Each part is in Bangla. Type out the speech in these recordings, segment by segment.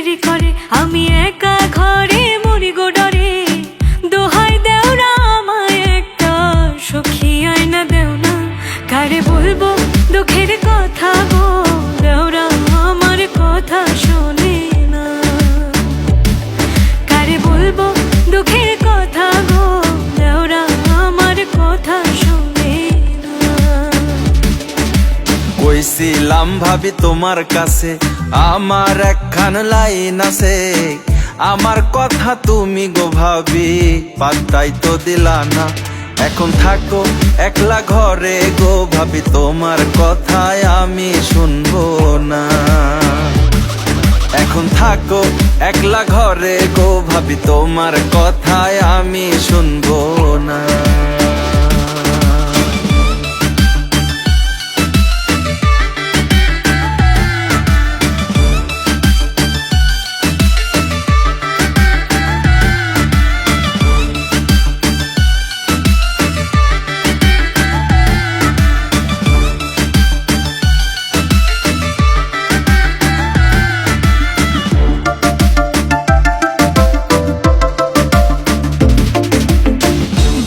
চাকরি করে, আমি একা ঘরে মরি গো ডরে। দোহাই দেও না আমায় একটা সখী আয়না দেও না, কারে বলবো দুঃখের কথা গো, দেওরা আমার কথা শোনে না। কারে বলবো দুঃখের কথা গো, দেওরা আমার কথা শোনে না। কইছিলাম ভাবি তোমার কাছে আমার একখান লাইন আছে, আমার কথা তুমি গো ভাবি পাত্তাই তো দিলা না। এখন থাকো একলা ঘরে গো ভাবি, তোমার কথায় আমি শুনবো না। এখন থাকো একলা ঘরে গো ভাবি, তোমার কথায় আমি শুনবো না।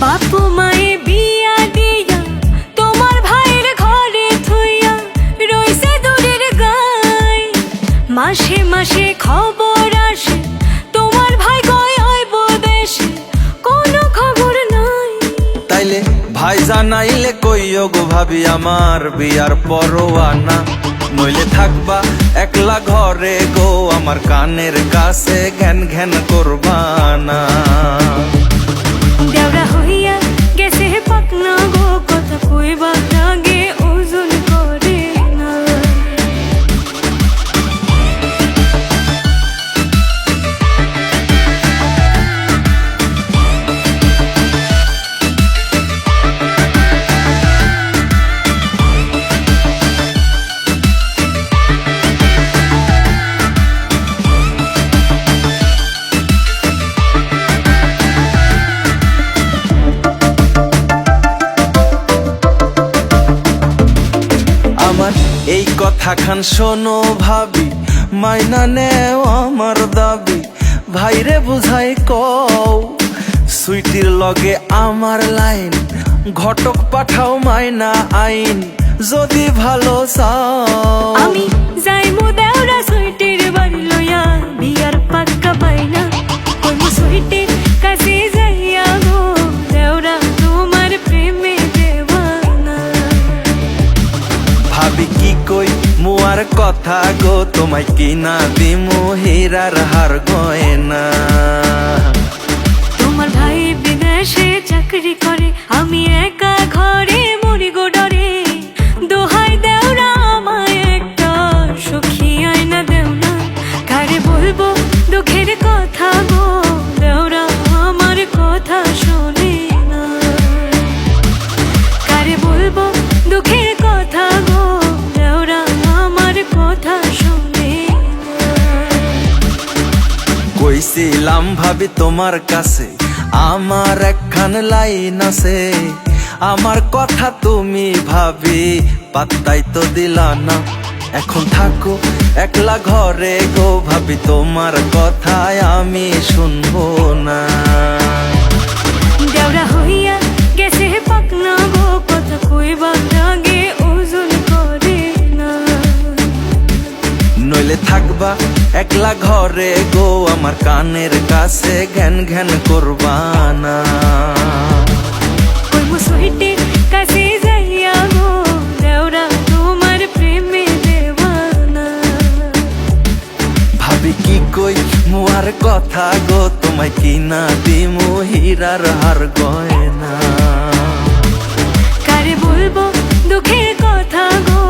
বাপু মায়ে বিয়া দিয়া তোমার ভাইয়ের ঘরে থুইয়া রইছে দূরের গাই। মাসে মাসে খবর আসে তোমার ভাই কই আইব দেশে, কোনো খবর নাই। তাইলে ভাই জানাইলে কইও গো ভাবি আমার বিয়ার পরোয়ানা, নইলে থাকবা একলা ঘরে গো আমার কানের কাছে ঘ্যান ঘ্যান করবা না। দেওরা হইয়া গেছে পাকনা গো, কথা কইবা লাগে ওজন করে না। আমার এই কথা খান শোনো ভাবি, মাইনা নেও আমার দাবি, ভাইরে বুঝাই কও সুইটির লগে আমার লাইন, ঘটক পাঠাও মাইনা আইন যদি ভালো চাও। আমি যাইমু দেওরা সুইটির বাড়ি লইয়া, বিয়ার পাক্কা পাইনা কইমু সুইটির কাছে যাইয়া গো, দেওরা তোমার প্রেমে দেওয়ানা। ভাবি কি কই মুয়ার কথা গো, তোমায় কিনা দিমু হীরার হার গয়না। তোমার ভাই বিদেশে চাকরি করে, আমি একা ঘরে মরি গো ডরে। দোহাই দেওরা আমায় একটা সখী আয়না দেও না, কারে বলবো দুঃখের কথা গো, দেওরা আমার কথা শোনে না। কারে বলবো দুঃখের কথা গো, দেওরা আমার কথা শোনে না। কইছিলাম ভাবি তোমার কাছে আমার একখান লাইন আছে, আমার কথা তুমি ভাবি পাত্তাই তো দিলা না। এখন থাকো একলা ঘরে গো ভাবি, তোমার কথায় আমি শুনবো না। দেওরা হইয়া গেছে পাকনা গো, কথা কইবা লাগে ওজন করে না। নইলে থাকবা একলা ঘরে গো আমার কানের কাছে ঘ্যান ঘ্যান করবা না। কইমু সুইটির কাছে যাইয়া গো, দেওরা তোমার প্রেমে দেওয়ানা। ভাবি কি কই মুয়ার কথা গো, তোমায় কিনা দিমু হীরার হার গয়না। কারে বলবো দুঃখের কথা গো,